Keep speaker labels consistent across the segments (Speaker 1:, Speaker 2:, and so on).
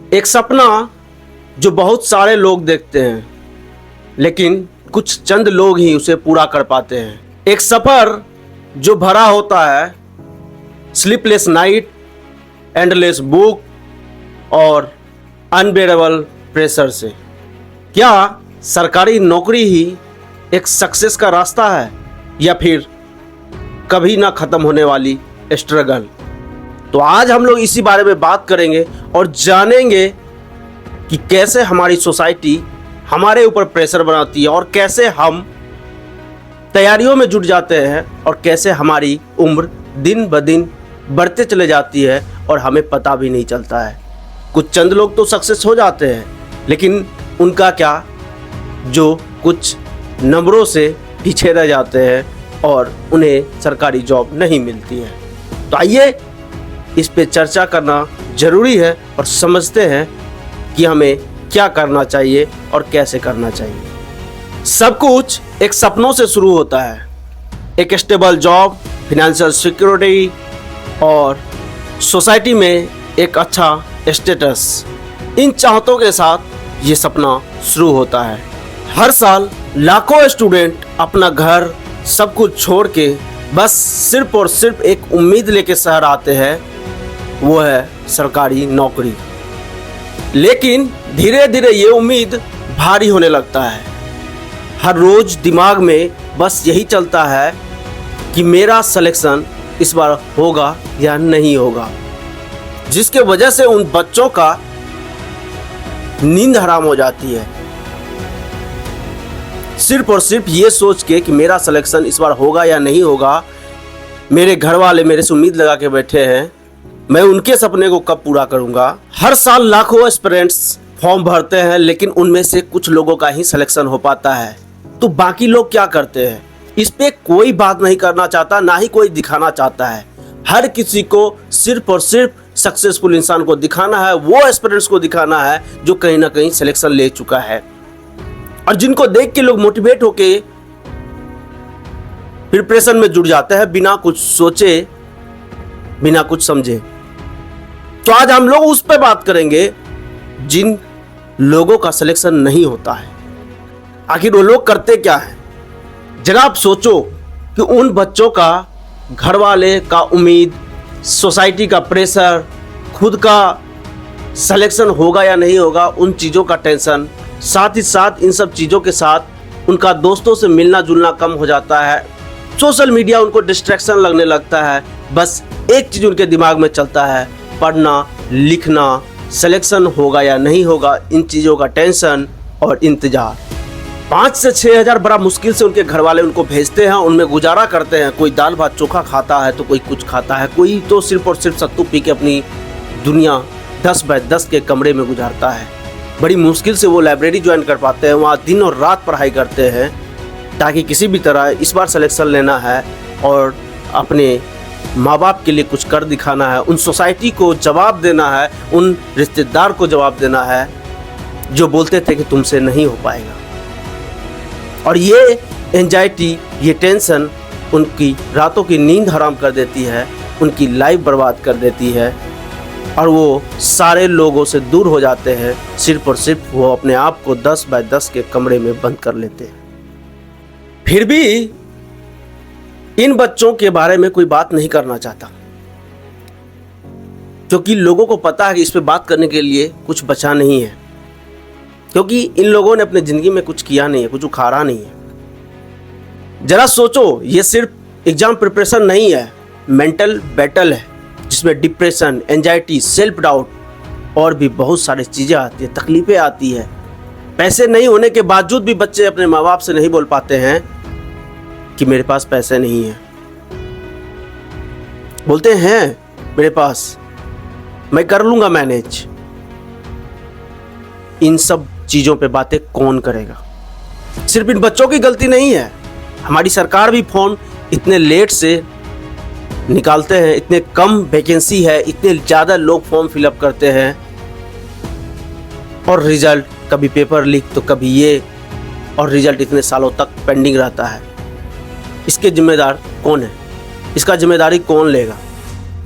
Speaker 1: एक सपना जो बहुत सारे लोग देखते हैं, लेकिन कुछ चंद लोग ही उसे पूरा कर पाते हैं। एक सफर जो भरा होता है स्लीपलेस नाइट, एंडलेस बुक और अनबेरेबल प्रेशर से। क्या सरकारी नौकरी ही एक सक्सेस का रास्ता है, या फिर कभी ना खत्म होने वाली स्ट्रगल? तो आज हम लोग इसी बारे में बात करेंगे और जानेंगे कि कैसे हमारी सोसाइटी हमारे ऊपर प्रेशर बनाती है और कैसे हम तैयारियों में जुट जाते हैं और कैसे हमारी उम्र दिन ब दिन बढ़ते चले जाती है और हमें पता भी नहीं चलता है। कुछ चंद लोग तो सक्सेस हो जाते हैं, लेकिन उनका क्या जो कुछ नंबरों से पीछे रह जाते हैं और उन्हें सरकारी जॉब नहीं मिलती है। तो आइए इस पे चर्चा करना ज़रूरी है और समझते हैं कि हमें क्या करना चाहिए और कैसे करना चाहिए। सब कुछ एक सपनों से शुरू होता है, एक स्टेबल जॉब, फिनेंशियल सिक्योरिटी और सोसाइटी में एक अच्छा स्टेटस। इन चाहतों के साथ ये सपना शुरू होता है। हर साल लाखों स्टूडेंट अपना घर सब कुछ छोड़ के बस सिर्फ और सिर्फ एक उम्मीद लेके शहर आते हैं, वो है सरकारी नौकरी। लेकिन धीरे धीरे ये उम्मीद भारी होने लगता है। हर रोज दिमाग में बस यही चलता है कि मेरा सिलेक्शन इस बार होगा या नहीं होगा, जिसके वजह से उन बच्चों का नींद हराम हो जाती है, सिर्फ और सिर्फ ये सोच के कि मेरा सिलेक्शन इस बार होगा या नहीं होगा। मेरे घर वाले मेरे से उम्मीद लगा के बैठे हैं, मैं उनके सपने को कब पूरा करूंगा। हर साल लाखों एस्पिरेंट्स फॉर्म भरते हैं, लेकिन उनमें से कुछ लोगों का ही सिलेक्शन हो पाता है। तो बाकी लोग क्या करते हैं, इस पे कोई बात नहीं करना चाहता, ना ही कोई दिखाना चाहता है। हर किसी को सिर्फ और सिर्फ सक्सेसफुल इंसान को दिखाना है, वो एस्पिरेंट्स को दिखाना है जो कहीं ना कहीं सिलेक्शन ले चुका है, और जिनको देख के लोग मोटिवेट होके प्रिपरेशन में जुट जाते हैं बिना कुछ सोचे, बिना कुछ समझे। तो आज हम लोग उस पर बात करेंगे जिन लोगों का सिलेक्शन नहीं होता है। आखिर वो लोग करते क्या है? जरा आप सोचो कि उन बच्चों का घर वाले का उम्मीद, सोसाइटी का प्रेशर, खुद का सिलेक्शन होगा या नहीं होगा, उन चीज़ों का टेंशन, साथ ही साथ इन सब चीज़ों के साथ उनका दोस्तों से मिलना जुलना कम हो जाता है, सोशल मीडिया उनको डिस्ट्रैक्शन लगने लगता है। बस एक चीज़ उनके दिमाग में चलता है, पढ़ना लिखना, सिलेक्शन होगा या नहीं होगा, इन चीज़ों का टेंशन और इंतज़ार। 5 से 6 हज़ार बड़ा मुश्किल से उनके घर वाले उनको भेजते हैं, उनमें गुजारा करते हैं। कोई दाल भात चोखा खाता है तो कोई कुछ खाता है, कोई तो सिर्फ और सिर्फ सत्तू पी के अपनी दुनिया 10 बाय 10 के कमरे में गुजारता है। बड़ी मुश्किल से वो लाइब्रेरी ज्वाइन कर पाते हैं, वहाँ दिन और रात पढ़ाई करते हैं ताकि किसी भी तरह इस बार सिलेक्शन लेना है और अपने माँ बाप के लिए कुछ कर दिखाना है, उन सोसाइटी को जवाब देना है, उन रिश्तेदार को जवाब देना है जो बोलते थे कि तुमसे नहीं हो पाएगा। और ये एंजाइटी, ये टेंशन उनकी रातों की नींद हराम कर देती है, उनकी लाइफ बर्बाद कर देती है, और वो सारे लोगों से दूर हो जाते हैं। सिर्फ और सिर्फ वो अपने आप को 10 बाय 10 के कमरे में बंद कर लेते हैं। फिर भी इन बच्चों के बारे में कोई बात नहीं करना चाहता, क्योंकि लोगों को पता है कि इस पे बात करने के लिए कुछ बचा नहीं है, क्योंकि इन लोगों ने अपने ज़िंदगी में कुछ किया नहीं है, कुछ उखाड़ा नहीं है। जरा सोचो, ये सिर्फ एग्जाम प्रिपरेशन नहीं है, मेंटल बैटल है जिसमें डिप्रेशन, एंजाइटी, सेल्फ डाउट और भी बहुत सारी चीज़ें आती है, तकलीफ़ें आती है। पैसे नहीं होने के बावजूद भी बच्चे अपने माँ बाप से नहीं बोल पाते हैं कि मेरे पास पैसे नहीं है। बोलते हैं मेरे पास, मैं कर लूँगा मैनेज। इन सब चीज़ों पे बातें कौन करेगा? सिर्फ इन बच्चों की गलती नहीं है, हमारी सरकार भी फॉर्म इतने लेट से निकालते हैं, इतने कम वैकेंसी है, इतने ज़्यादा लोग फॉर्म फिलअप करते हैं, और रिजल्ट कभी पेपर लीक तो कभी ये, और रिजल्ट इतने सालों तक पेंडिंग रहता है। इसके जिम्मेदार कौन है? इसका जिम्मेदारी कौन लेगा?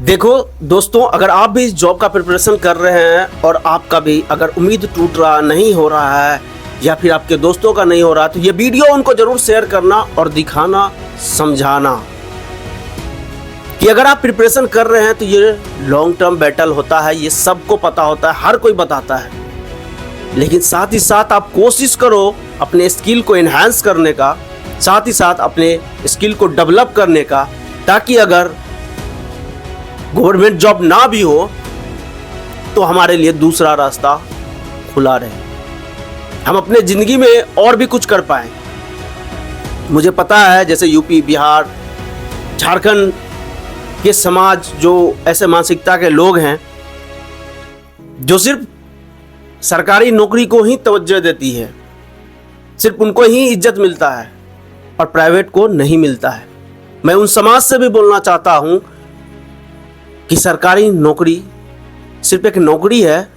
Speaker 1: देखो दोस्तों, अगर आप भी इस जॉब का प्रिपरेशन कर रहे हैं और आपका भी अगर उम्मीद टूट रहा नहीं हो रहा है या फिर आपके दोस्तों का नहीं हो रहा, तो ये वीडियो उनको जरूर शेयर करना और दिखाना, समझाना कि अगर आप प्रिपरेशन कर रहे हैं तो ये लॉन्ग टर्म बैटल होता है, ये सबको पता होता है, हर कोई बताता है। लेकिन साथ ही साथ आप कोशिश करो अपने स्किल को एनहांस करने का, साथ ही साथ अपने स्किल को डेवलप करने का, ताकि अगर गवर्नमेंट जॉब ना भी हो तो हमारे लिए दूसरा रास्ता खुला रहे, हम अपने ज़िंदगी में और भी कुछ कर पाएँ। मुझे पता है जैसे यूपी, बिहार, झारखंड के समाज जो ऐसे मानसिकता के लोग हैं जो सिर्फ सरकारी नौकरी को ही तवज्जो देती है, सिर्फ उनको ही इज्जत मिलता है और प्राइवेट को नहीं मिलता है। मैं उन समाज से भी बोलना चाहता हूं कि सरकारी नौकरी सिर्फ एक नौकरी है,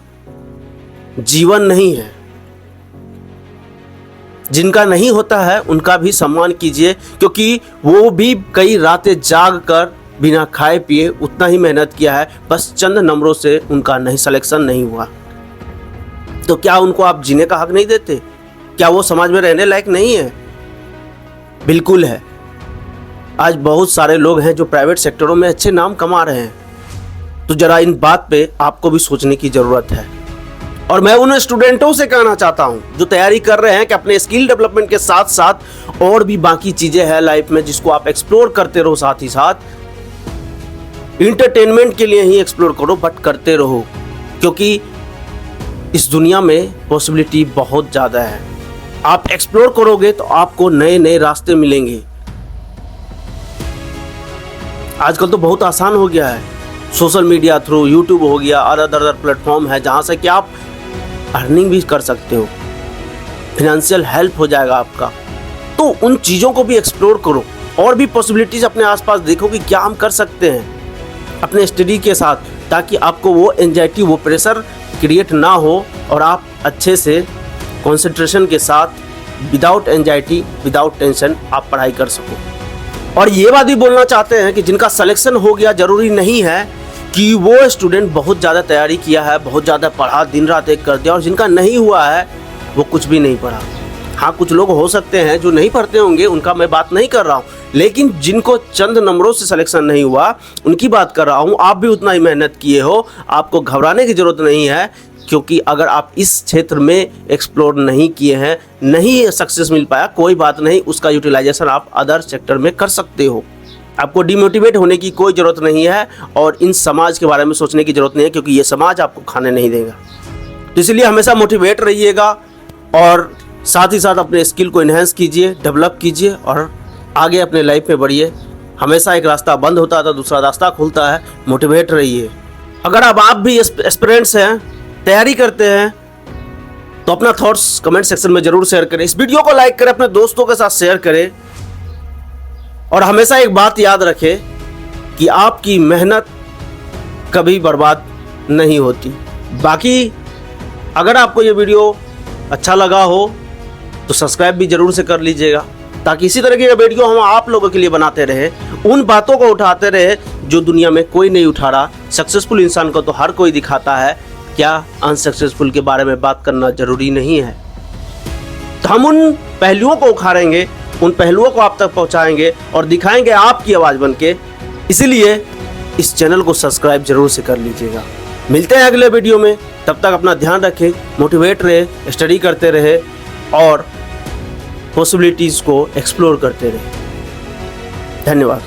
Speaker 1: जीवन नहीं है। जिनका नहीं होता है उनका भी सम्मान कीजिए, क्योंकि वो भी कई रातें जाग कर बिना खाए पिए उतना ही मेहनत किया है, बस चंद नंबरों से उनका नहीं सिलेक्शन नहीं हुआ। तो क्या उनको आप जीने का हक नहीं देते? क्या वो समाज में रहने लायक नहीं है? बिल्कुल है। आज बहुत सारे लोग हैं जो प्राइवेट सेक्टरों में अच्छे नाम कमा रहे हैं, तो जरा इन बात पे आपको भी सोचने की जरूरत है। और मैं उन स्टूडेंटों से कहना चाहता हूं जो तैयारी कर रहे हैं कि अपने स्किल डेवलपमेंट के साथ साथ और भी बाकी चीजें हैं लाइफ में जिसको आप एक्सप्लोर करते रहो, साथ ही साथ इंटरटेनमेंट के लिए ही एक्सप्लोर करो, बट करते रहो, क्योंकि इस दुनिया में पॉसिबिलिटी बहुत ज़्यादा है। आप एक्सप्लोर करोगे तो आपको नए नए रास्ते मिलेंगे। आजकल तो बहुत आसान हो गया है, सोशल मीडिया थ्रू, यूट्यूब हो गया और अदर प्लेटफॉर्म है जहाँ से कि आप अर्निंग भी कर सकते हो, फिनेंशियल हेल्प हो जाएगा आपका। तो उन चीज़ों को भी एक्सप्लोर करो और भी पॉसिबिलिटीज़ अपने आसपास देखो कि क्या हम कर सकते हैं अपने स्टडी के साथ, ताकि आपको वो एंजाइटी, वो प्रेशर क्रिएट ना हो और आप अच्छे से कंसंट्रेशन के साथ विदाउट एंजाइटी, विदाउट टेंशन आप पढ़ाई कर सको। और ये बात भी बोलना चाहते हैं कि जिनका सिलेक्शन हो गया, ज़रूरी नहीं है कि वो स्टूडेंट बहुत ज़्यादा तैयारी किया है, बहुत ज़्यादा पढ़ा, दिन रात एक कर दिया, और जिनका नहीं हुआ है वो कुछ भी नहीं पढ़ा। हाँ, कुछ लोग हो सकते हैं जो नहीं पढ़ते होंगे, उनका मैं बात नहीं कर रहा हूँ, लेकिन जिनको चंद नंबरों से सिलेक्शन नहीं हुआ उनकी बात कर रहा हूँ। आप भी उतना ही मेहनत किए हो, आपको घबराने की ज़रूरत नहीं है, क्योंकि अगर आप इस क्षेत्र में एक्सप्लोर नहीं किए हैं, नहीं सक्सेस मिल पाया, कोई बात नहीं, उसका यूटिलाइजेशन आप अदर सेक्टर में कर सकते हो। आपको डिमोटिवेट होने की कोई ज़रूरत नहीं है और इन समाज के बारे में सोचने की ज़रूरत नहीं है, क्योंकि ये समाज आपको खाने नहीं देगा। तो इसलिए हमेशा मोटिवेट रहिएगा और साथ ही साथ अपने स्किल को इन्हेंस कीजिए, डेवलप कीजिए और आगे अपने लाइफ में बढ़िए। हमेशा एक रास्ता बंद होता है तो दूसरा रास्ता खुलता है, मोटिवेट रहिए। अगर अब आप भी एस्पिरेंट्स हैं, तैयारी करते हैं, तो अपना थॉट्स कमेंट सेक्शन में ज़रूर शेयर करें। इस वीडियो को लाइक करें, अपने दोस्तों के साथ शेयर करें और हमेशा एक बात याद रखें कि आपकी मेहनत कभी बर्बाद नहीं होती। बाकी अगर आपको ये वीडियो अच्छा लगा हो तो सब्सक्राइब भी ज़रूर से कर लीजिएगा, ताकि इसी तरह की वीडियो हम आप लोगों के लिए बनाते रहे, उन बातों को उठाते रहे जो दुनिया में कोई नहीं उठा रहा। सक्सेसफुल इंसान को तो हर कोई दिखाता है, क्या अनसक्सेसफुल के बारे में बात करना ज़रूरी नहीं है। तो हम उन पहलुओं को उखाड़ेंगे, उन पहलुओं को आप तक पहुंचाएंगे और दिखाएंगे आपकी आवाज़ बन के। इसीलिए इस चैनल को सब्सक्राइब जरूर से कर लीजिएगा। मिलते हैं अगले वीडियो में, तब तक अपना ध्यान रखें, मोटिवेट रहे, स्टडी करते रहे और पॉसिबिलिटीज़ को एक्सप्लोर करते रहे। धन्यवाद।